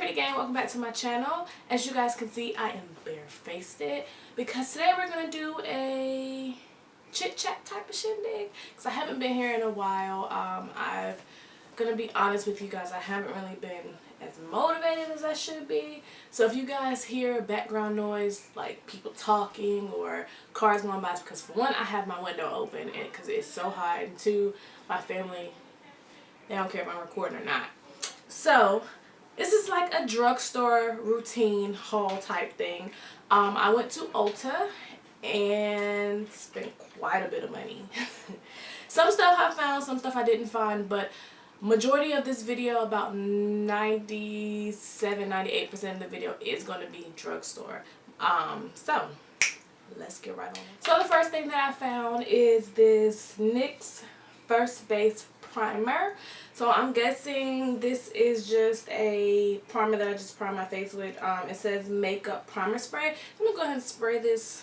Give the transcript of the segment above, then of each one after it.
pretty gang, welcome back to my channel. As you guys can see, I am barefaced because today we're going to do a chit-chat type of shindig because I haven't been here in a while. I'm going to be honest with you guys, I haven't really been as motivated as I should be. So if you guys hear background noise like people talking or cars going by, it's because for one, I have my window open because it's so hot, and two, my family, they don't care if I'm recording or not. So this is like a drugstore routine haul type thing. I went to Ulta and spent quite a bit of money. Some stuff I found, some stuff I didn't find, but majority of this video, about 97-98% of the video is going to be drugstore. So let's get right on it. So the first thing that I found is this NYX First Base primer. So I'm guessing this is just a primer that I just prime my face with. It says makeup primer spray. I'm gonna go ahead and spray this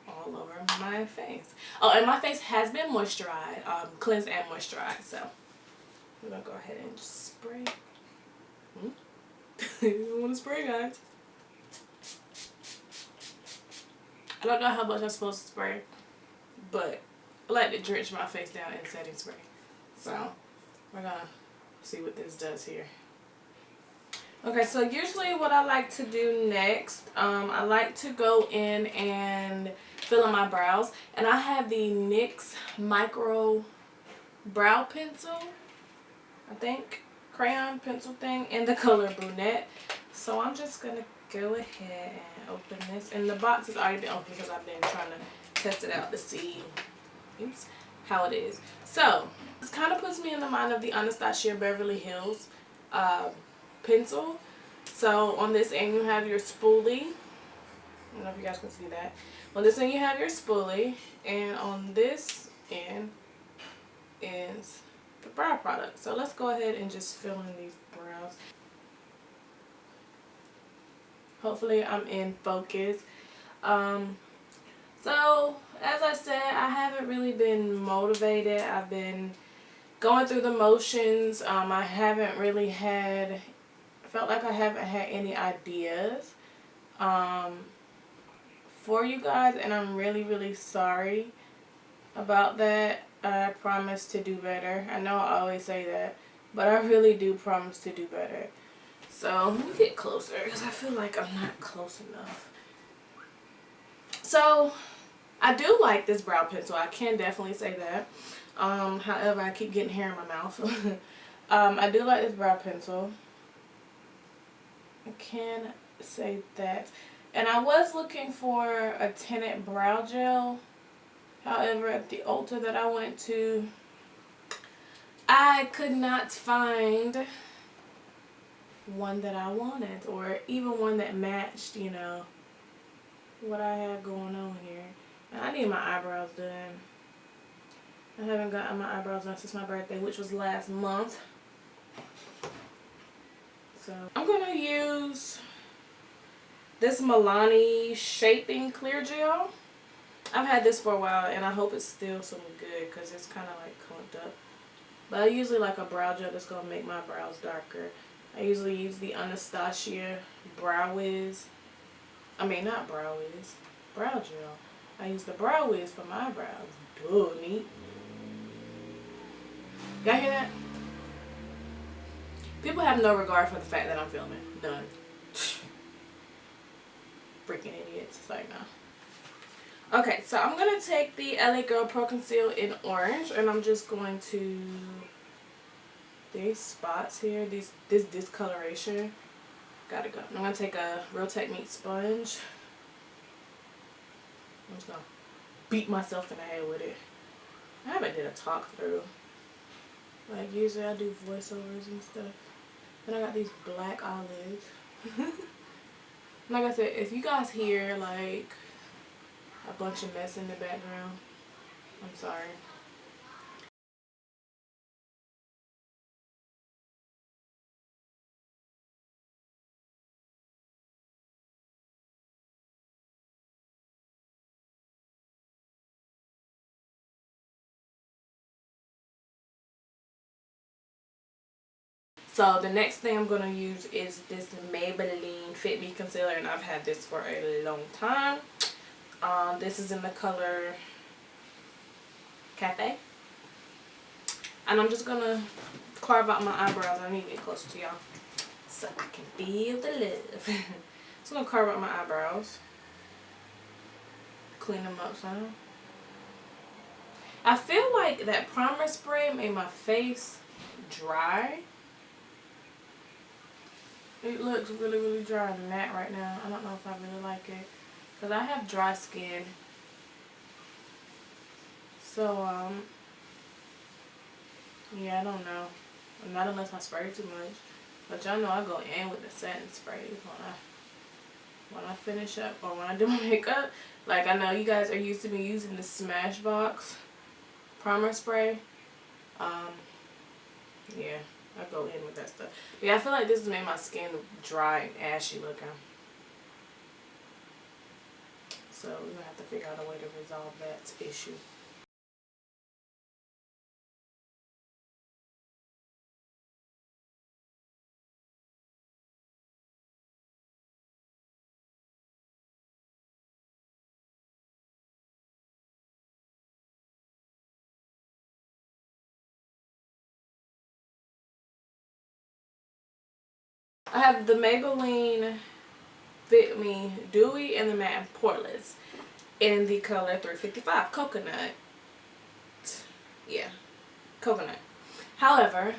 all over my face. Oh, and my face has been moisturized, cleansed and moisturized. So I'm gonna go ahead and just spray. You don't want to spray, guys. I don't know how much I'm supposed to spray, but I like to drench my face down in setting spray. So we're gonna see what this does here. Okay, so usually what I like to do next, I like to go in and fill in my brows, and I have the NYX Micro Brow Pencil, I think, crayon pencil thing in the color brunette. So I'm just gonna go ahead and open this, and the box has already been open because I've been trying to test it out to see how it is. So this kind of puts me in the mind of the Anastasia Beverly Hills pencil. So on this end you have your spoolie. I don't know if you guys can see that. On this end you have your spoolie, and on this end is the brow product. So let's go ahead and just fill in these brows. Hopefully I'm in focus. So as I said, I haven't really been motivated. I've been going through the motions. I haven't really had, felt like I haven't had any ideas for you guys, and I'm really sorry about that. I promise to do better. I know I always say that, but I really do promise to do better. So let me get closer because I feel like I'm not close enough. So I do like this brow pencil. I can definitely say that. However, I keep getting hair in my mouth. I do like this brow pencil. I can say that. And I was looking for a tinted brow gel. However, at the Ulta that I went to, I could not find one that I wanted, or even one that matched, you know, what I have going on here. And I need my eyebrows done. I haven't gotten my eyebrows done since my birthday, which was last month. So I'm gonna use this Milani Shaping Clear Gel. I've had this for a while, and I hope it's still some good because it's kind of like clumped up. But I usually like a brow gel that's gonna make my brows darker. I usually use the Anastasia Brow Wiz. I mean, not Brow Wiz, brow gel. I use the Brow Wiz for my brows. Duh, neat. Y'all hear that? People have no regard for the fact that I'm filming. None. Freaking idiots. It's like, nah. Okay, so I'm going to take the LA Girl Pro Conceal in orange, and I'm just going to, these spots here, this discoloration, gotta go. I'm going to take a Real Technique sponge. I'm just going to beat myself in the head with it. I haven't did a talk through. Like usually I do voiceovers and stuff. Then I got these black olives. Like I said, if you guys hear like a bunch of mess in the background, I'm sorry. So the next thing I'm going to use is this Maybelline Fit Me Concealer, and I've had this for a long time. This is in the color Cafe. And I'm just going to carve out my eyebrows. I need to get closer to y'all so I can feel the love. So I'm going to carve out my eyebrows. Clean them up some. I feel like that primer spray made my face dry. It looks really, really dry and matte right now. I don't know if I really like it, because I have dry skin. So, yeah, I don't know. Not unless I spray too much. But y'all know I go in with the setting spray when I finish up or when I do my makeup. Like, I know you guys are used to me using the Smashbox primer spray. Yeah, I go in with that stuff. But yeah, I feel like this has made my skin dry and ashy looking. So we're gonna have to figure out a way to resolve that issue. I have the Maybelline Fit Me Dewy and the Matte Poreless in the color 355 Coconut. Yeah, coconut. However,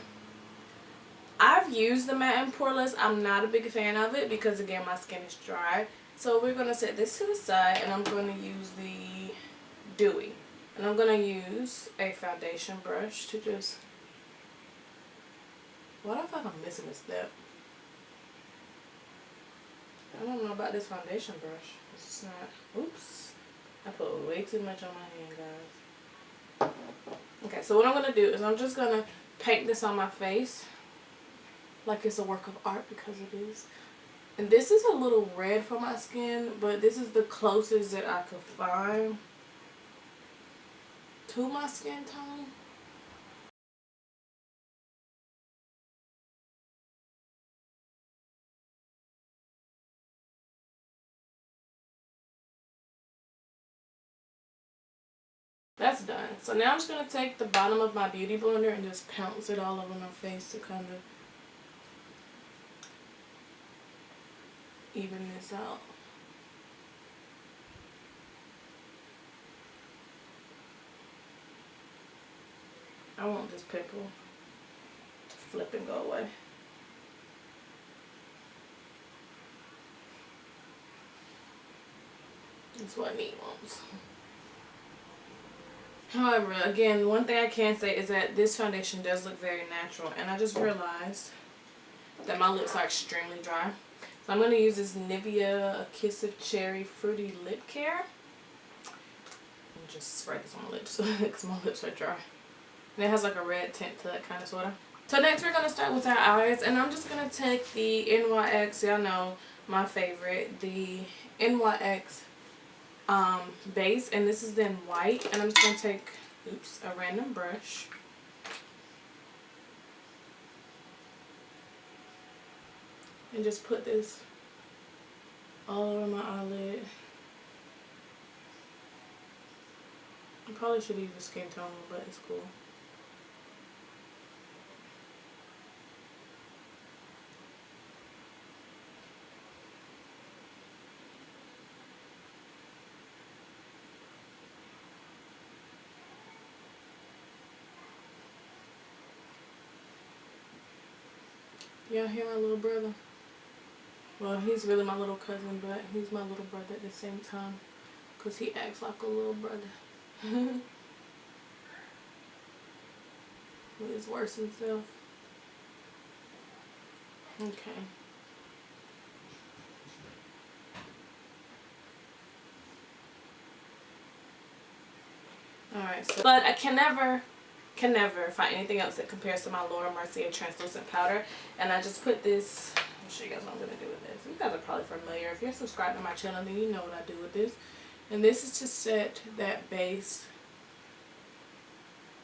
I've used the Matte and Poreless. I'm not a big fan of it because, again, my skin is dry. So we're going to set this to the side, and I'm going to use the Dewy. And I'm going to use a foundation brush to just... What if I'm missing a step? I don't know about this foundation brush. It's not... Oops. I put way too much on my hand, guys. Okay, so what I'm going to do is I'm just going to paint this on my face like it's a work of art, because it is. And this is a little red for my skin, but this is the closest that I could find to my skin tone. That's done. So now I'm just going to take the bottom of my beauty blender and just pounce it all over my face to kind of even this out. I want this pimple to flip and go away. That's what Neat wants. However, again, one thing I can say is that this foundation does look very natural. And I just realized that my lips are extremely dry. So I'm going to use this Nivea A Kiss of Cherry Fruity Lip Care. And just spray this on my lips because my lips are dry. And it has like a red tint to it, kind of, sort of. So next we're going to start with our eyes. And I'm just going to take the NYX, y'all know my favorite, the NYX base. And this is in white. And I'm just going to take, a random brush. And just put this all over my eyelid. I probably should use a skin tone, but it's cool. Y'all hear my little brother? Well, he's really my little cousin, but he's my little brother at the same time, because he acts like a little brother. With his worse himself. Okay. Alright, so, but I can never find anything else that compares to my Laura Mercier translucent powder. And I just put this, I'll show you guys what I'm going to do with this. You guys are probably familiar. If you're subscribed to my channel, then you know what I do with this. And this is to set that base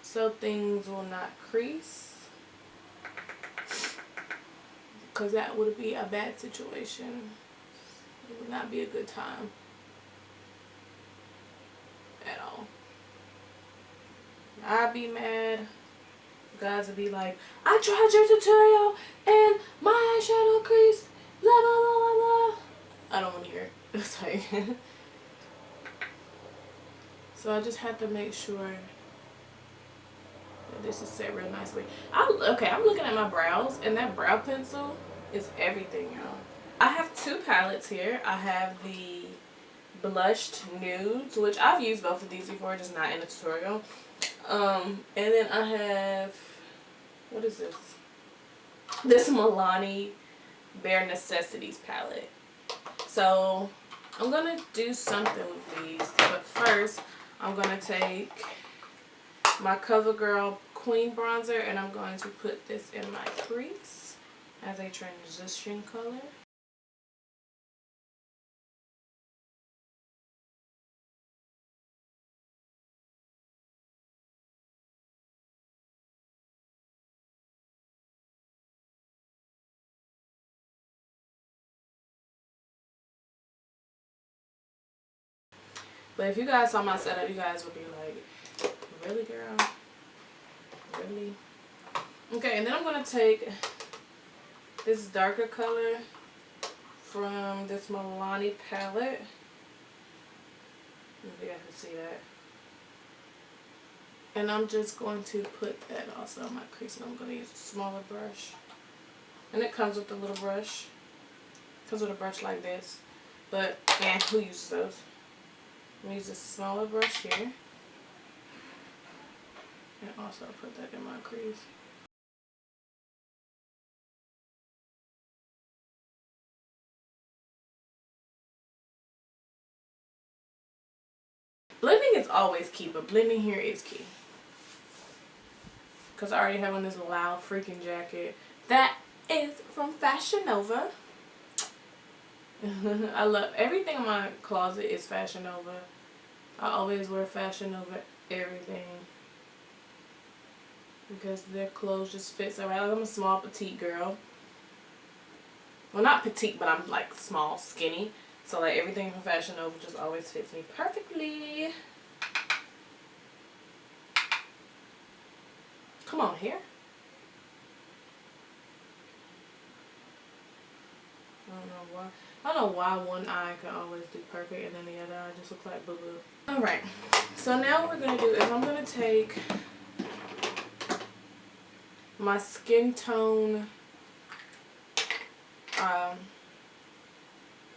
so things will not crease. because that would be a bad situation. It would not be a good time at all. I'd be mad. Guys would be like, I tried your tutorial and my eyeshadow crease, blah blah blah blah blah. I don't want to hear it. It's like so I just have to make sure that this is set real nicely. Okay, I'm looking at my brows, and that brow pencil is everything, y'all. I have two palettes here. I have the blushed nudes, which I've used both of these before, just not in a tutorial. And then I have, what is this? This Milani Bare Necessities palette. So I'm gonna do something with these, but first I'm gonna take my CoverGirl Queen bronzer and I'm going to put this in my crease as a transition color. But if you guys saw my setup, you guys would be like, really, girl? Really? Okay, and then I'm going to take this darker color from this Milani palette. If you guys can see that. And I'm just going to put that also on my crease. And I'm going to use a smaller brush. And it comes with a little brush. It comes with a brush like this. But, yeah, who uses those? I'm going to use a smaller brush here. And also put that in my crease. Blending is always key, but blending here is key. Because I already have on this loud freaking jacket. That is from Fashion Nova. I love everything in my closet is Fashion Nova. I always wear Fashion Nova everything. Because their clothes just fit so right. Like, I'm a small petite girl. Well, not petite, but I'm like small, skinny. So like everything from Fashion Nova just always fits me perfectly. Come on, here. I don't know why one eye can always do perfect and then the other eye just looks like boo-boo. Alright, so now what we're going to do is I'm going to take my skin tone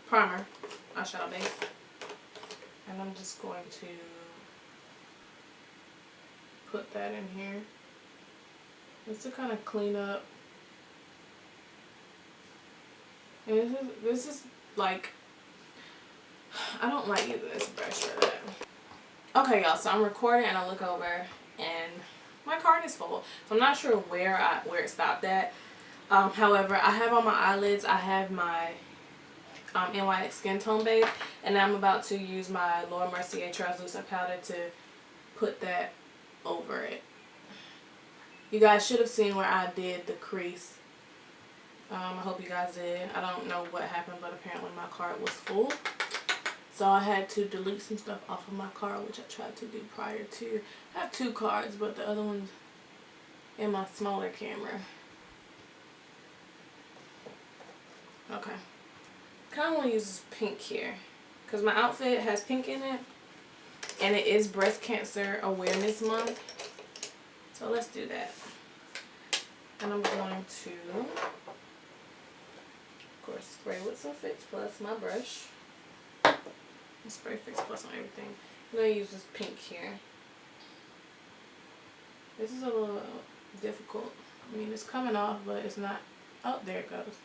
primer, eyeshadow base, and I'm just going to put that in here just to kind of clean up. And this is like, I don't like using this brush for that. Okay, y'all, so I'm recording and I look over and my card is full. So I'm not sure where it stopped at. However, I have on my eyelids, I have my NYX skin tone base, and I'm about to use my Laura Mercier translucent powder to put that over it. You guys should have seen where I did the crease. I hope you guys did. I don't know what happened, but apparently my card was full. So I had to delete some stuff off of my card, which I tried to do prior to. I have two cards, but the other one's in my smaller camera. Okay. Kind of want to use this pink here because my outfit has pink in it, and it is Breast Cancer Awareness Month. So let's do that. And I'm going to, of course, spray with some Fix Plus, my brush. Spray Fix Plus on everything. I'm going to use this pink here. This is a little difficult. I mean, it's coming off, but it's not. Oh, there it goes.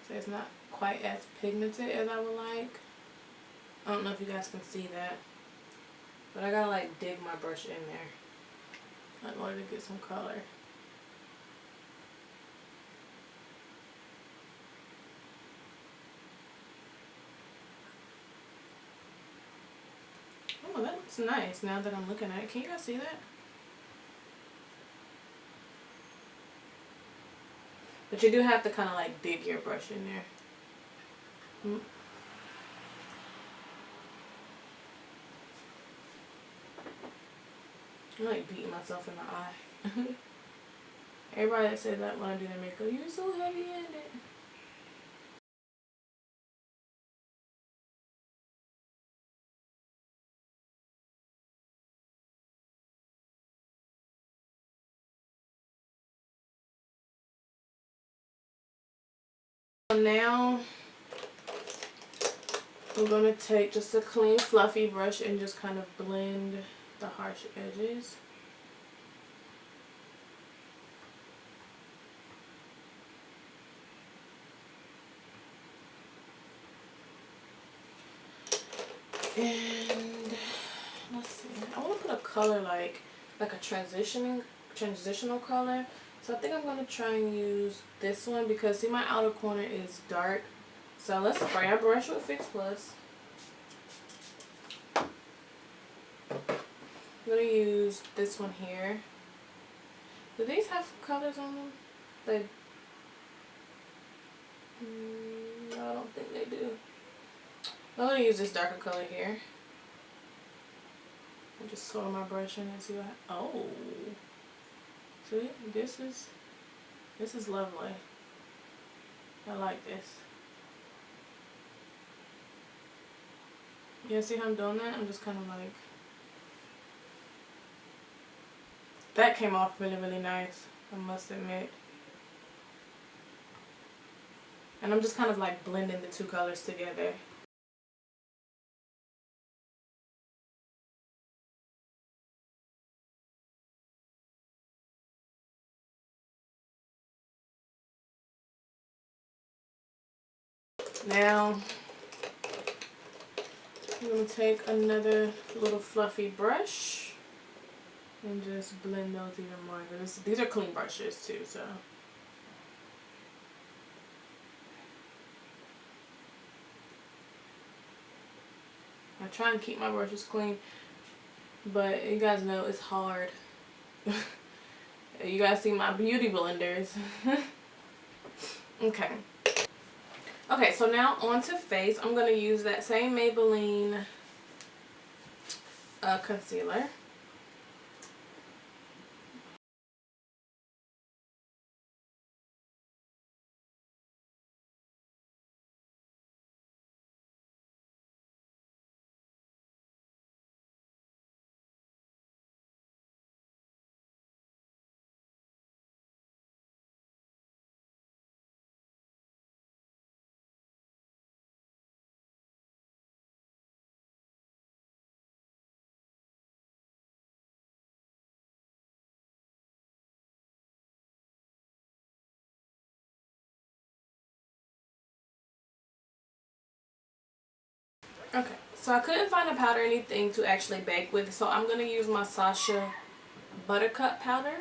So it's not quite as pigmented as I would like. I don't know if you guys can see that. But I gotta like dig my brush in there in order to get some color. Oh, that looks nice now that I'm looking at it. Can you guys see that? But you do have to kind of like dig your brush in there. I'm like beating myself in the eye. Everybody that said that when I do their makeup, you're so heavy-handed. So now I'm going to take just a clean fluffy brush and just kind of blend the harsh edges. And let's see, I want to put a color like a transitional color. So I think I'm going to try and use this one because see my outer corner is dark. So let's spray our brush with Fix Plus. I'm going to use this one here. Do these have colors on them? No, I don't think they do. I'm going to use this darker color here. And just swirl my brush in and see what. Oh, see, this is lovely. I like this. Yeah, see how I'm doing that? I'm just kind of like. That came off really, really nice, I must admit. And I'm just kind of like blending the two colors together. Now, I'm going to take another little fluffy brush and just blend those even more. These are clean brushes too, so. I try and keep my brushes clean, but you guys know it's hard. You guys see my beauty blenders. Okay. Okay, so now onto face. I'm going to use that same Maybelline concealer. Okay, so I couldn't find a powder or anything to actually bake with, so I'm going to use my Sasha Buttercup powder.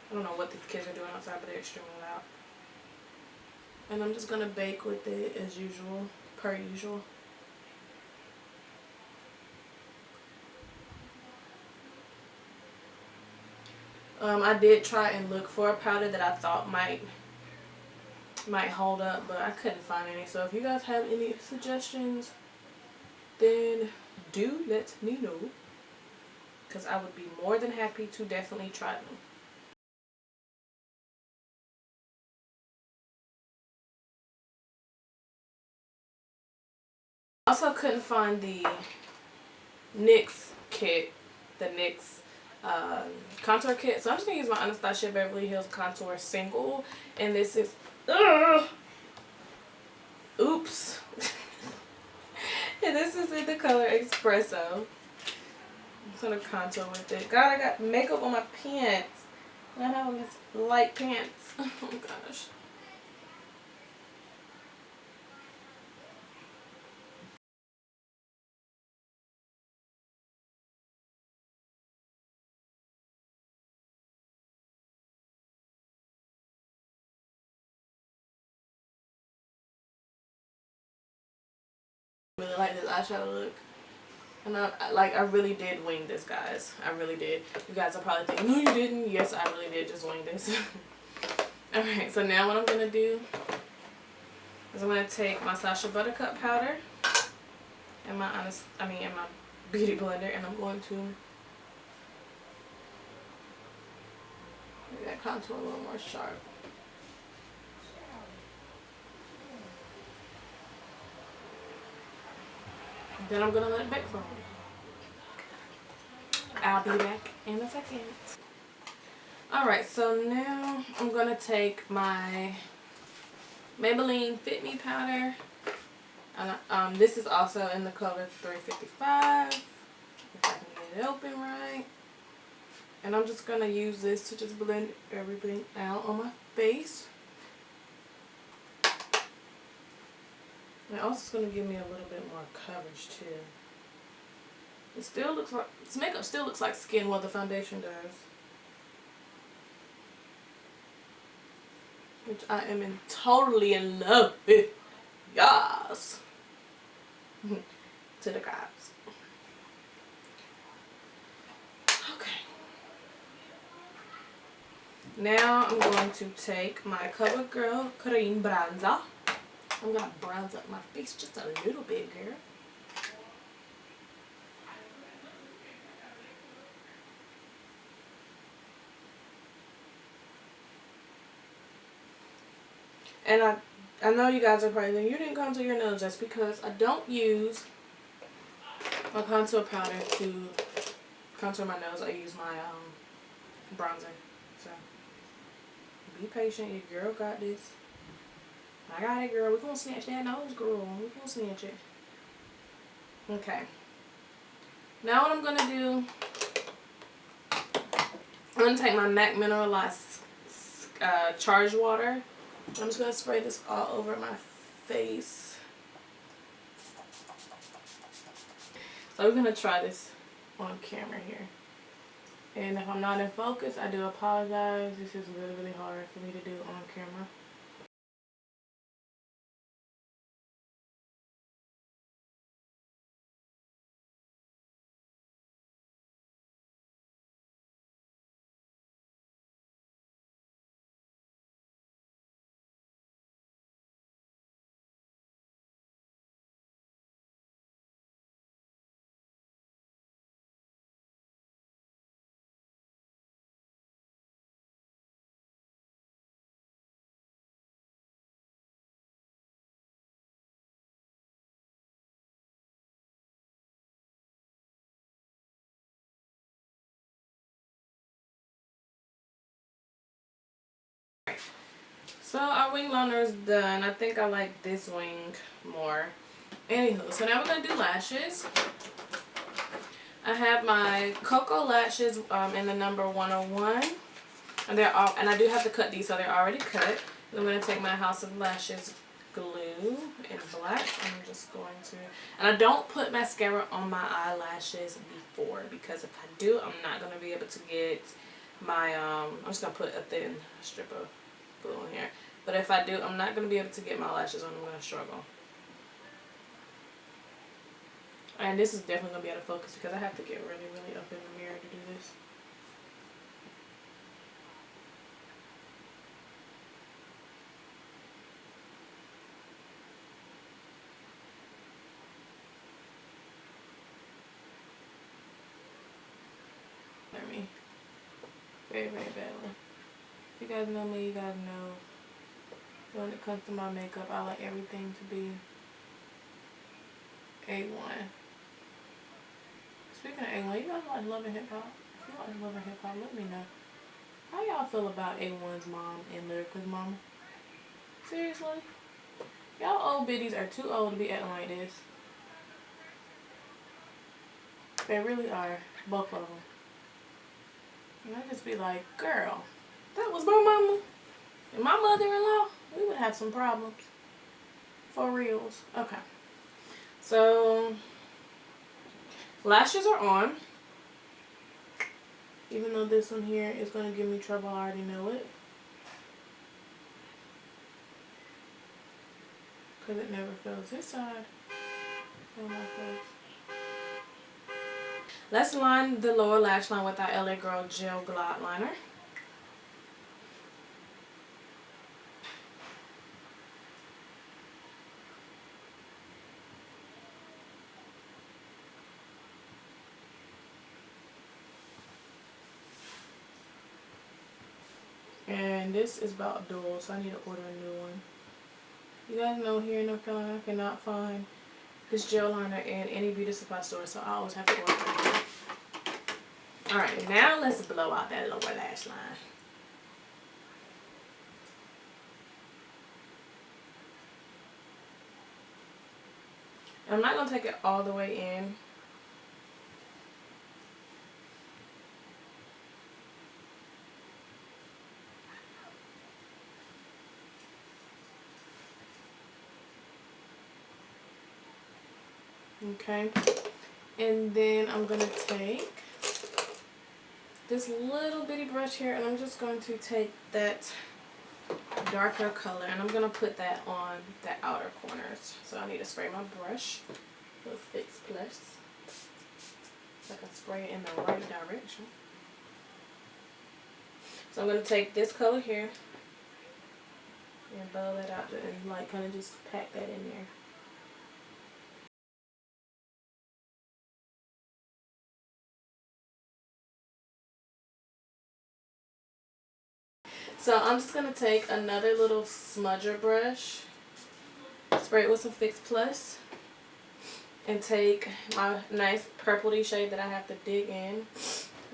I don't know what these kids are doing outside, but they're extremely loud. And I'm just going to bake with it as usual, per usual. I did try and look for a powder that I thought might hold up, but I couldn't find any. So if you guys have any suggestions, then do let me know, because I would be more than happy to definitely try them. Also couldn't find the NYX kit, the NYX contour kit, so I'm just gonna use my Anastasia Beverly Hills contour single, and this is oops. And this is in the color Espresso. I'm just gonna contour with it. God, I got makeup on my pants. I have on these light pants. Oh gosh. I really like this eyeshadow look. And I really did wing this, guys. I really did. You guys are probably thinking, no, you didn't. Yes, I really did just wing this. Alright, so now what I'm going to do is I'm going to take my Sacha Buttercup powder and my and my beauty blender, and I'm going to make that contour a little more sharp. Then I'm going to let it bake for a minute. I'll be back in a second. Alright, so now I'm going to take my Maybelline Fit Me powder. And this is also in the color 355. If I can get it open right. And I'm just going to use this to just blend everything out on my face. And also it's going to give me a little bit more coverage too. It still looks like, this makeup still looks like skin, what the foundation does. Which I am totally in love with. Yes. To the cops. Okay. Now I'm going to take my CoverGirl Cream Bronzer. I'm going to bronze up my face just a little bit, girl. And I know you guys are probably thinking, you didn't contour your nose. That's because I don't use my contour powder to contour my nose. I use my bronzer. So be patient. Your girl got this. I got it, girl. We're going to snatch that nose, girl. We're going to snatch it. Okay. Now what I'm going to do, I'm going to take my MAC Mineralized Charged Water. I'm just going to spray this all over my face. So we're going to try this on camera here. And if I'm not in focus, I do apologize. This is really, really hard for me to do on camera. So our wing liner is done. I think I like this wing more. Anywho, so now we're going to do lashes. I have my Cocoa lashes in the number 101. And I do have to cut these, so they're already cut. And I'm going to take my House of Lashes glue in black. I'm just going to, and I don't put mascara on my eyelashes before, because if I do, I'm not going to be able to get my, I'm just going to put a thin strip of glue in here. But if I do, I'm not going to be able to get my lashes on. I'm going to struggle. And this is definitely going to be out of focus because I have to get really, really up in the mirror to do this. Me very, very badly. If you guys know me, you guys know when it comes to my makeup, I like everything to be A1. Speaking of A1, you guys like Love and Hip Hop? If you like Love and Hip Hop, let me know. How y'all feel about A1's mom and Lyrical's mama? Seriously? Y'all old biddies are too old to be acting like this. They really are. Both of them. And I just be like, girl, that was my mama and my mother-in-law. We would have some problems. For reals. Okay. So, lashes are on. Even though this one here is going to give me trouble, I already know it. Because it never feels this side on my face. Let's line the lower lash line with our LA Girl Gel Glide Liner. And this is about dual, so I need to order a new one. You guys know here in North Carolina I cannot find this gel liner in any beauty supply store, so I always have to order it. Alright, now let's blow out that lower lash line. I'm not going to take it all the way in. Okay, and then I'm going to take this little bitty brush here, and I'm just going to take that darker color, and I'm going to put that on the outer corners. So I need to spray my brush with Fix Plus so I can spray it in the right direction. So I'm going to take this color here and blow that out and like kind of just pack that in there. So I'm just going to take another little smudger brush, spray it with some Fix Plus, and take my nice purpley shade that I have to dig in.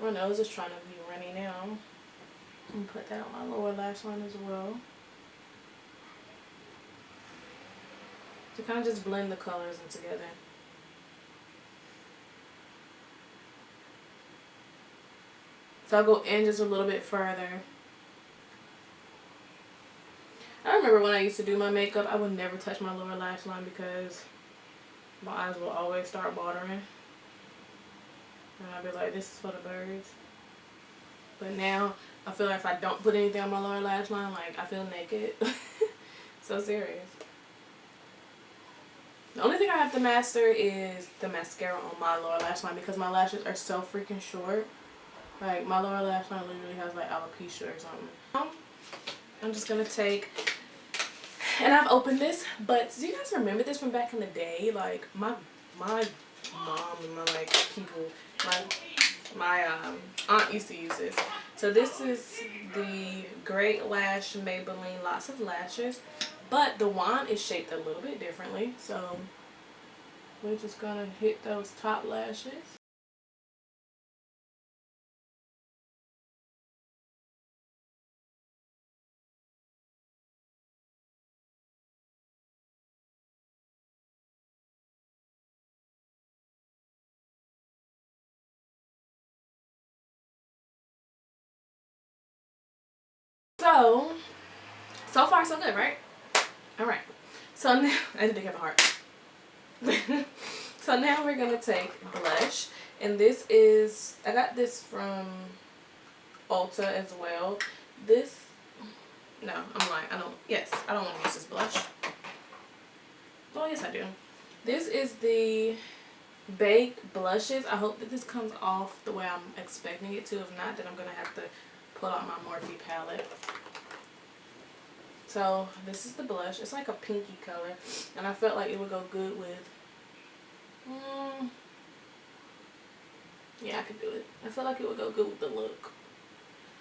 My nose is trying to be runny now. And put that on my lower lash line as well. To kind of just blend the colors in together. So I'll go in just a little bit further. I remember when I used to do my makeup, I would never touch my lower lash line because my eyes will always start watering. And I'd be like, this is for the birds. But now, I feel like if I don't put anything on my lower lash line, like, I feel naked. So serious. The only thing I have to master is the mascara on my lower lash line because my lashes are so freaking short. Like, my lower lash line literally has, like, alopecia or something. I'm just going to take... And I've opened this, but do you guys remember this from back in the day? Like, my mom and my, like, people, my aunt used to use this. So this is the Great Lash Maybelline Lots of Lashes, but the wand is shaped a little bit differently. So we're just gonna hit those top lashes. So far so good, right? Alright. So now, I didn't have a heart. So now we're going to take blush. And this is, I got this from Ulta as well. This, no, I'm lying. I don't want to use this blush. Oh, yes I do. This is the Baked Blushes. I hope that this comes off the way I'm expecting it to. If not, then I'm going to have to pull out my Morphe palette. So this is the blush. It's like a pinky color, and I felt like it would go good with yeah, I could do it. I feel like it would go good with the look.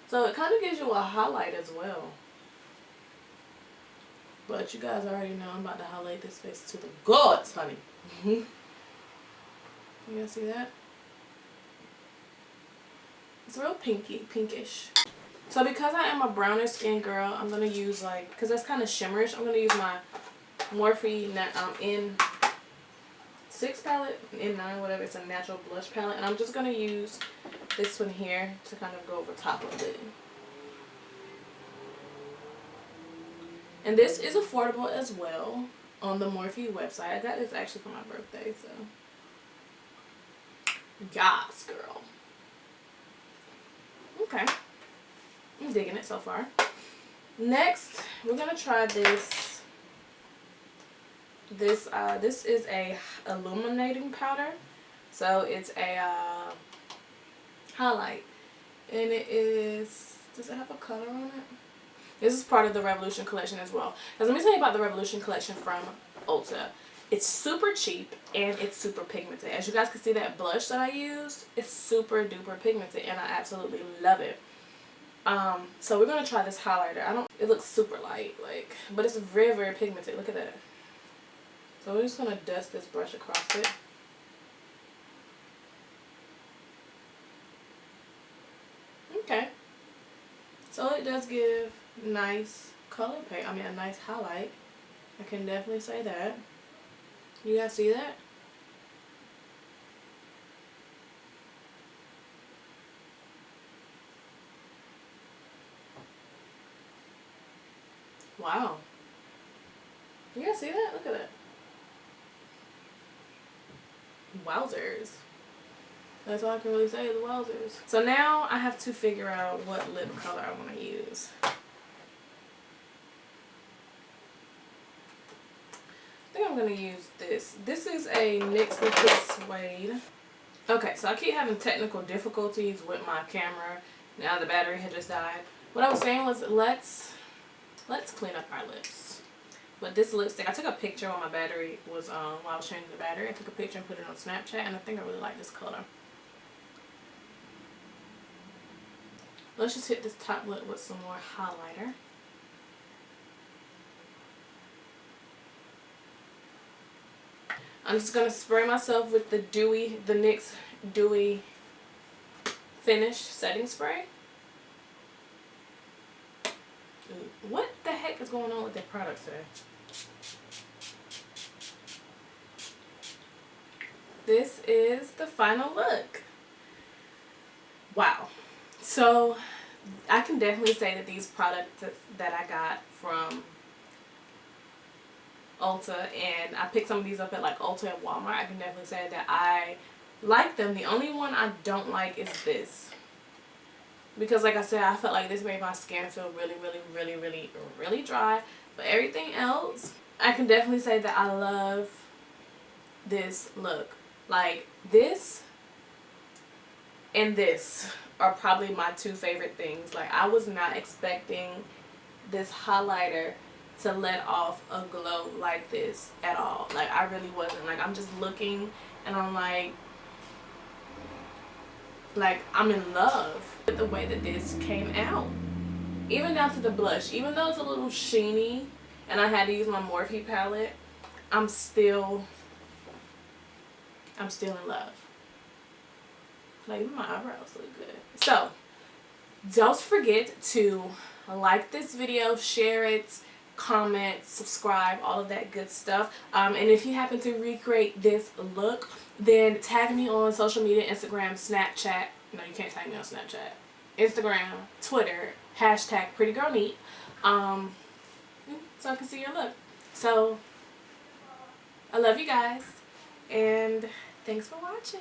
So it kind of gives you a highlight as well. But you guys already know I'm about to highlight this face to the gods, honey. You guys see that? It's real pinkish. So because I am a browner skin girl, I'm going to use like, because that's kind of shimmerish, I'm going to use my Morphe N6 palette, N9, whatever. It's a natural blush palette. And I'm just going to use this one here to kind of go over top of it. And this is affordable as well on the Morphe website. I got this actually for my birthday, so. Yes, girl. Okay. I'm digging it so far. Next, we're gonna try this. This is a illuminating powder. So it's a highlight, and it is, does it have a color on it? This is part of the Revolution collection as well. Because let me tell you about the Revolution collection from Ulta. It's super cheap and it's super pigmented. As you guys can see, that blush that I used, it's super duper pigmented and I absolutely love it. So we're gonna try this highlighter. It looks super light, like, but it's very, very pigmented. Look at that. So we're just gonna dust this brush across it. Okay. So it does give nice color paint. I mean, a nice highlight. I can definitely say that. You guys see that? Wow. You guys see that? Look at that. Wowzers. That's all I can really say is wowzers. So now I have to figure out what lip color I want to use. I think I'm going to use this. This is a NYX Liquid Suede. Okay, so I keep having technical difficulties with my camera. Now the battery had just died. What I was saying was let's clean up our lips. But this lipstick, I took a picture when my battery was while I was changing the battery. I took a picture and put it on Snapchat, and I think I really like this color. Let's just hit this top lip with some more highlighter. I'm just going to spray myself with the NYX Dewy Finish Setting Spray. What the heck is going on with their products today? This is the final look. Wow. So I can definitely say that these products that I got from Ulta, and I picked some of these up at like Ulta and Walmart, I can definitely say that I like them. The only one I don't like is this. Because like I said, I felt like this made my skin feel really, really, really, really, really dry. But everything else, I can definitely say that I love this look. Like this and this are probably my two favorite things. Like I was not expecting this highlighter to let off a glow like this at all. Like I really wasn't. Like I'm just looking and I'm like I'm in love with the way that this came out. Even down to the blush. Even though it's a little sheeny and I had to use my Morphe palette, I'm still in love. Like even my eyebrows look good. So don't forget to like this video, share it, comment, subscribe, all of that good stuff. And if you happen to recreate this look, then tag me on social media, Instagram, Snapchat. No, you can't tag me on Snapchat. Instagram, Twitter, #PrettyGirlNeat. So I can see your look. So I love you guys, and thanks for watching.